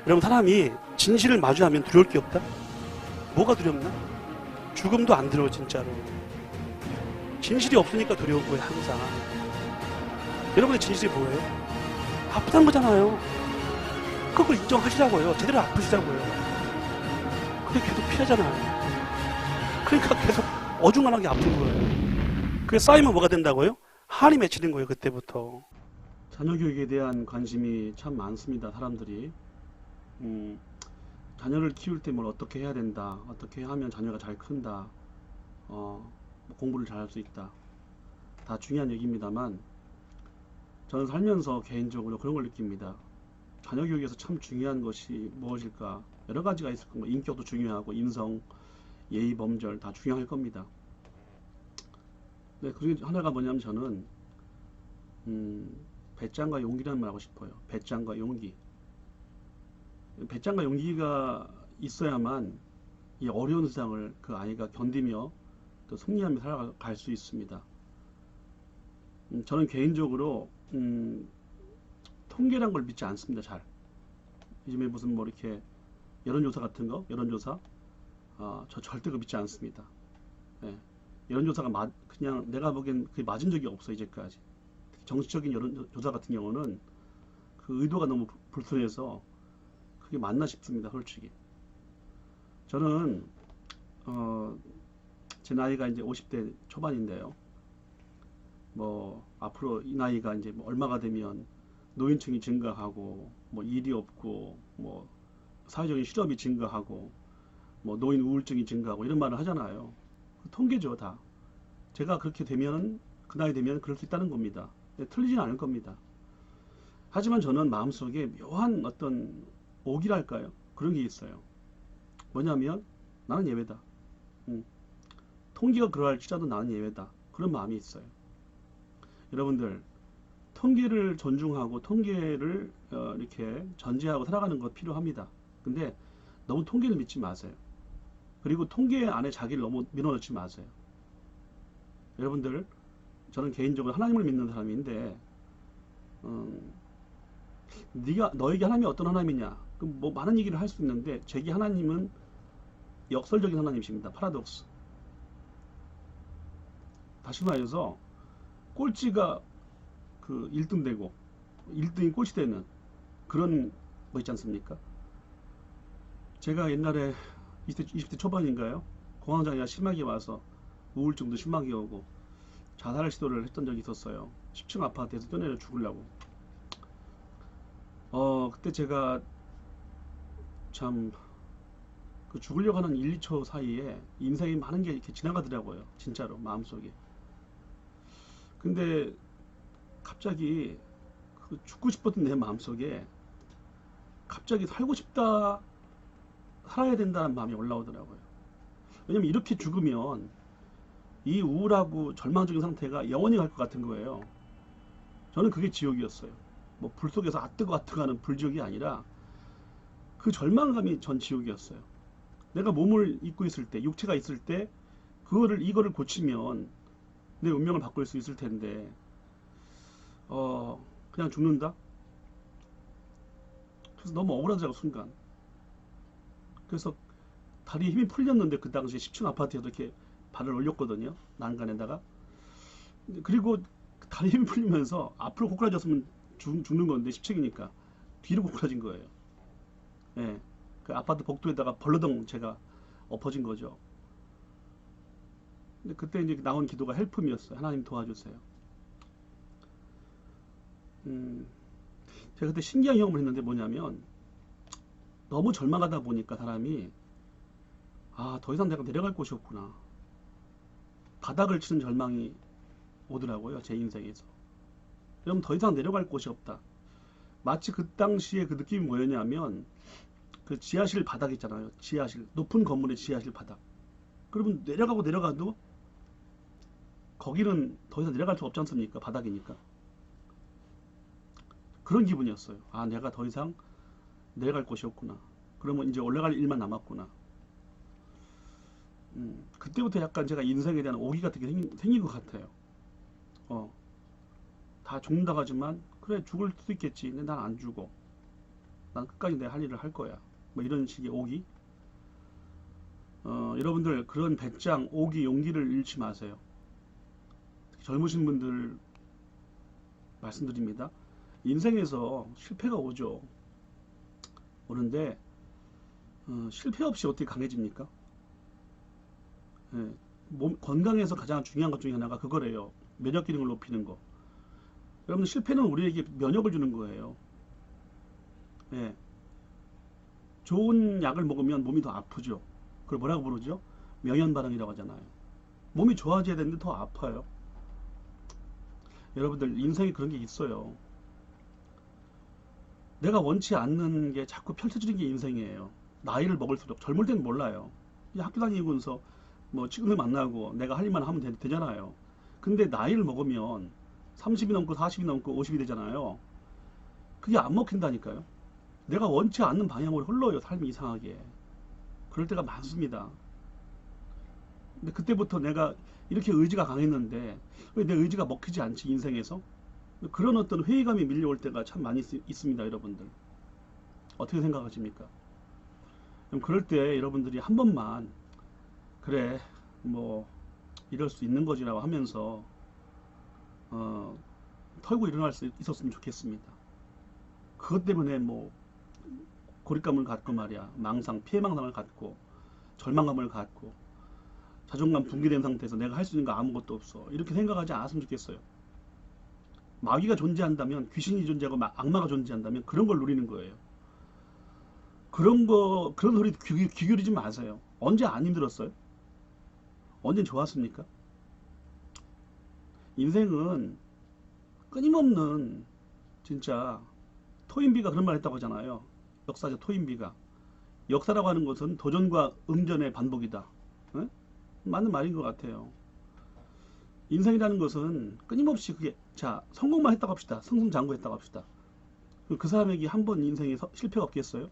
여러분, 사람이 진실을 마주하면 두려울 게 없다? 뭐가 두렵나? 죽음도 안 두려워. 진짜로 진실이 없으니까 두려운 거예요. 항상 여러분의 진실이 뭐예요? 아프다는 거잖아요. 그걸 인정하시라고요. 제대로 아프시라고요. 근데 계속 피하잖아요. 그러니까 계속 어중간하게 아픈 거예요. 그게 쌓이면 뭐가 된다고요? 한이 맺히는 거예요. 그때부터. 자녀 교육에 대한 관심이 참 많습니다. 사람들이 자녀를 키울 때 뭘 어떻게 해야 된다, 어떻게 하면 자녀가 잘 큰다, 공부를 잘 할 수 있다, 다 중요한 얘기입니다만, 저는 살면서 개인적으로 그런 걸 느낍니다. 자녀 교육에서 참 중요한 것이 무엇일까? 여러 가지가 있을 겁니다. 인격도 중요하고 인성, 예의, 범절 다 중요할 겁니다. 네, 그 중에 하나가 뭐냐면, 저는 배짱과 용기라는 말 하고 싶어요. 배짱과 용기. 배짱과 용기가 있어야만 이 어려운 세상을 그 아이가 견디며 또 승리하며 살아갈 수 있습니다. 저는 개인적으로 통계란 걸 믿지 않습니다. 잘. 요즘에 무슨 뭐 이렇게 여론조사 같은 거, 여론조사, 저 절대 그거 믿지 않습니다. 예. 여론조사가 그냥 내가 보기엔 그게 맞은 적이 없어 이제까지. 정치적인 여론조사 같은 경우는 그 의도가 너무 불순해서 그게 맞나 싶습니다. 솔직히. 저는 제 나이가 이제 50대 초반인데요. 뭐 앞으로 이 나이가 이제 뭐 얼마가 되면 노인층이 증가하고 뭐 일이 없고 뭐 사회적인 실업이 증가하고 뭐 노인 우울증이 증가하고 이런 말을 하잖아요. 통계죠, 다. 제가 그렇게 되면 그 나이 되면 그럴 수 있다는 겁니다. 틀리진 않을 겁니다. 하지만 저는 마음속에 묘한 어떤 오기랄까요? 그런 게 있어요. 뭐냐면 나는 예외다. 통계가 그러할지라도 나는 예외다. 그런 마음이 있어요. 여러분들, 통계를 존중하고 통계를 이렇게 전제하고 살아가는 것 필요합니다. 근데 너무 통계를 믿지 마세요. 그리고 통계 안에 자기를 너무 밀어넣지 마세요. 여러분들, 저는 개인적으로 하나님을 믿는 사람인데 너에게 하나님이 어떤 하나님이냐, 뭐 많은 얘기를 할 수 있는데 제게 하나님은 역설적인 하나님이십니다. 파라독스. 다시 말해서 꼴찌가 그 1등 되고 1등이 꼴찌 되는 그런 거 있지 않습니까? 제가 옛날에 20대 초반인가요? 공황장애가 심하게 와서 우울증도 심하게 오고 자살 시도를 했던 적이 있었어요. 10층 아파트에서 뛰어내려 죽으려고. 그때 제가 참 그 죽으려고 하는 1, 2초 사이에 인생이 많은 게 이렇게 지나가더라고요. 진짜로 마음속에. 근데 갑자기 그 죽고 싶었던 내 마음속에 갑자기 살고 싶다, 살아야 된다는 마음이 올라오더라고요. 왜냐면 이렇게 죽으면 이 우울하고 절망적인 상태가 영원히 갈 것 같은 거예요. 저는 그게 지옥이었어요. 뭐 불 속에서 아뜨거 하는 불지옥이 아니라 그 절망감이 전 지옥이었어요. 내가 몸을 입고 있을 때, 육체가 있을 때 이거를 고치면 내 운명을 바꿀 수 있을 텐데 그냥 죽는다? 그래서 너무 억울하더라고, 순간. 그래서 다리에 힘이 풀렸는데 그 당시에 10층 아파트에서 이렇게 발을 올렸거든요, 난간에다가. 그리고 다리에 힘이 풀리면서 앞으로 고꾸라졌으면 죽는 건데 10층이니까 뒤로 고꾸라진 거예요. 예. 그 아파트 복도에다가 벌러덩 제가 엎어진 거죠. 근데 그때 이제 나온 기도가 헬프미였어요. 하나님 도와주세요. 제가 그때 신기한 경험을 했는데 뭐냐면, 너무 절망하다 보니까 사람이 더 이상 내가 내려갈 곳이 없구나, 바닥을 치는 절망이 오더라고요, 제 인생에서. 여러분, 더 이상 내려갈 곳이 없다. 마치 그 당시에 그 느낌이 뭐였냐면, 그 지하실 바닥 있잖아요. 지하실, 높은 건물의 지하실 바닥. 그러면 내려가도 거기는 더 이상 내려갈 수 없지 않습니까? 바닥이니까. 그런 기분이었어요. 내가 더 이상 내려갈 곳이 없구나. 그러면 이제 올라갈 일만 남았구나. 그때부터 약간 제가 인생에 대한 오기 같은 게 생긴 것 같아요. 다 죽는다고 하지만 그래, 죽을 수도 있겠지. 근데 난 안 죽어. 난 끝까지 내 할 일을 할 거야. 뭐 이런 식의 오기. 여러분들 그런 배짱, 오기, 용기를 잃지 마세요. 특히 젊으신 분들 말씀드립니다. 인생에서 실패가 오죠. 오는데 실패 없이 어떻게 강해집니까? 예, 건강에서 가장 중요한 것 중에 하나가 그거래요. 면역 기능을 높이는 거. 여러분 실패는 우리에게 면역을 주는 거예요. 예, 좋은 약을 먹으면 몸이 더 아프죠. 그걸 뭐라고 부르죠? 명현 반응이라고 하잖아요. 몸이 좋아져야 되는데 더 아파요. 여러분들 인생에 그런 게 있어요. 내가 원치 않는 게 자꾸 펼쳐지는 게 인생이에요. 나이를 먹을수록 젊을 때는 몰라요. 그냥 학교 다니면서 뭐 친구들 만나고 내가 할 일만 하면 되잖아요. 근데 나이를 먹으면 30이 넘고 40이 넘고 50이 되잖아요. 그게 안 먹힌다니까요. 내가 원치 않는 방향으로 흘러요. 삶이 이상하게. 그럴 때가 많습니다. 근데 그때부터 내가 이렇게 의지가 강했는데 왜 내 의지가 먹히지 않지 인생에서? 그런 어떤 회의감이 밀려올 때가 참 많이 있습니다, 여러분들. 어떻게 생각하십니까? 그럼 그럴 때 여러분들이 한 번만 그래 뭐 이럴 수 있는 거지라고 하면서 어, 털고 일어날 수 있었으면 좋겠습니다. 그것 때문에 뭐 고립감을 갖고 말이야 망상, 피해망상을 갖고 절망감을 갖고 자존감 붕괴된 상태에서 내가 할 수 있는 거 아무것도 없어 이렇게 생각하지 않았으면 좋겠어요. 마귀가 존재한다면 귀신이 존재하고 악마가 존재한다면 그런 걸 누리는 거예요. 그런 소리 귀 기울이지 마세요. 언제 안 힘들었어요? 언제 좋았습니까? 인생은 끊임없는 진짜 토인비가 그런 말 했다고 하잖아요. 역사적 토인비가 역사라고 하는 것은 도전과 응전의 반복이다. 응? 맞는 말인 것 같아요. 인생이라는 것은 끊임없이 그게 자 성공만 했다고 합시다. 승승장구했다고 합시다. 그 사람에게 한 번 인생에 실패가 없겠어요?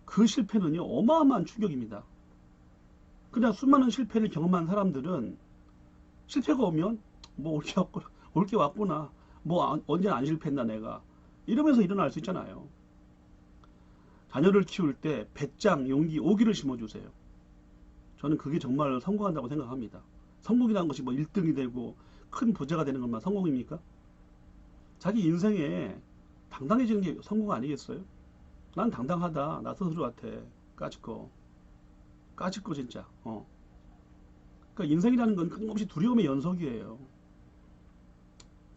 그 실패는요 어마어마한 충격입니다. 그냥 수많은 실패를 경험한 사람들은 실패가 오면 뭐 올 게 왔구나. 뭐 언제나 안 실패했나 내가. 이러면서 일어날 수 있잖아요. 자녀를 키울 때 배짱, 용기, 오기를 심어주세요. 저는 그게 정말 성공한다고 생각합니다. 성공이라는 것이 뭐 1등이 되고 큰 부자가 되는 것만 성공입니까? 자기 인생에 당당해지는 게 성공 아니겠어요? 난 당당하다. 나 스스로한테 까짓거 진짜. 그러니까 인생이라는 건 끊임없이 두려움의 연속이에요.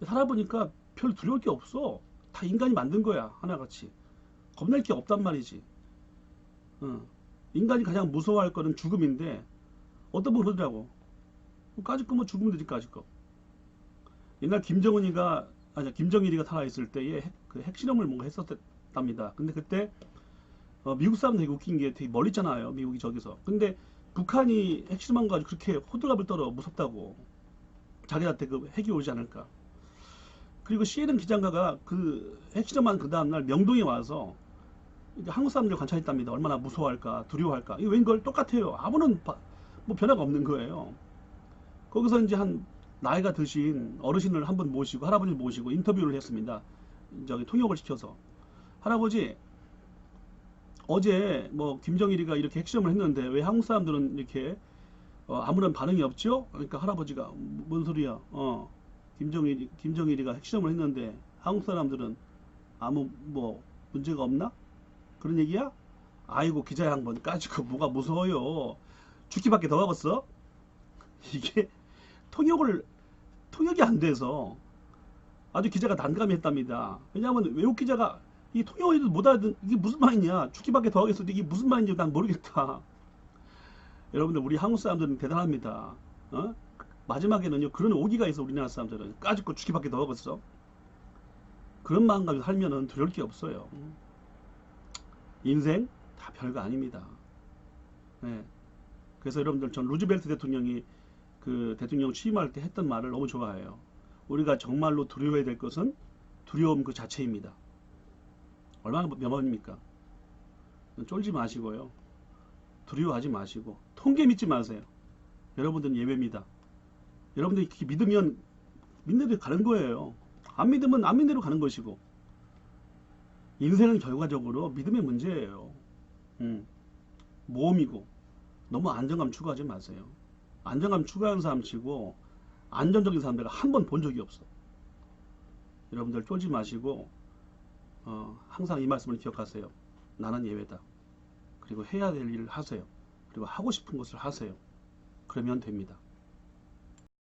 살아보니까 별 두려울 게 없어. 다 인간이 만든 거야 하나같이. 겁낼 게 없단 말이지. 인간이 가장 무서워할 거는 죽음인데 어떤 분 그러더라고. 까짓거 뭐 죽으면 되지 까짓거. 옛날 김정일이가 살아있을 때에 그 핵실험을 뭔가 했었답니다. 근데 그때 미국 사람 되게 웃긴 게 되게 멀리 있잖아요. 미국이 저기서. 근데 북한이 핵실험한 거 가지고 그렇게 호들갑을 떨어 무섭다고. 자기한테 그 핵이 오지 않을까. 그리고 CNN 기자가 그 핵실험한 그 다음날 명동에 와서 한국 사람들 관찰했답니다. 얼마나 무서워할까, 두려워할까. 이거 웬걸 똑같아요. 아무런 뭐 변화가 없는 거예요. 거기서 이제 한 나이가 드신 어르신을 한번 모시고 할아버지를 모시고 인터뷰를 했습니다. 저기 통역을 시켜서 할아버지 어제 뭐 김정일이가 이렇게 핵실험을 했는데 왜 한국 사람들은 이렇게 아무런 반응이 없죠? 그러니까 할아버지가 뭔 소리야? 김정일이가 핵실험을 했는데 한국 사람들은 아무 뭐 문제가 없나? 그런 얘기야? 아이고 기자 양반 까짓거 뭐가 무서워요. 죽기밖에 더 하겠어? 이게 통역이 안 돼서 아주 기자가 난감했답니다. 왜냐하면 외국 기자가 이 통역을 해도 못 알아듣는 이게 무슨 말이냐? 죽기밖에 더 하겠어. 이게 무슨 말인지 난 모르겠다. 여러분들 우리 한국 사람들은 대단합니다. 마지막에는요 그런 오기가 있어. 우리나라 사람들은 까짓거 죽기밖에 더 하겠어. 그런 마음가짐 살면은 두려울 게 없어요. 인생 다 별거 아닙니다. 네. 그래서 여러분들 전 루즈벨트 대통령이 그 대통령 취임할 때 했던 말을 너무 좋아해요. 우리가 정말로 두려워해야 될 것은 두려움 그 자체입니다. 얼마나 명언입니까? 쫄지 마시고요. 두려워하지 마시고 통계 믿지 마세요. 여러분들은 예외입니다. 여러분들이 믿으면 믿는 대로 가는 거예요. 안 믿으면 안 믿는 대로 가는 것이고 인생은 결과적으로 믿음의 문제예요. 음, 모험이고 너무 안정감 추구하지 마세요. 안정감 추구하는 사람 치고 안정적인 사람 내가 한 번 본 적이 없어. 여러분들 쫄지 마시고 항상 이 말씀을 기억하세요. 나는 예외다. 그리고 해야 될 일을 하세요. 그리고 하고 싶은 것을 하세요. 그러면 됩니다.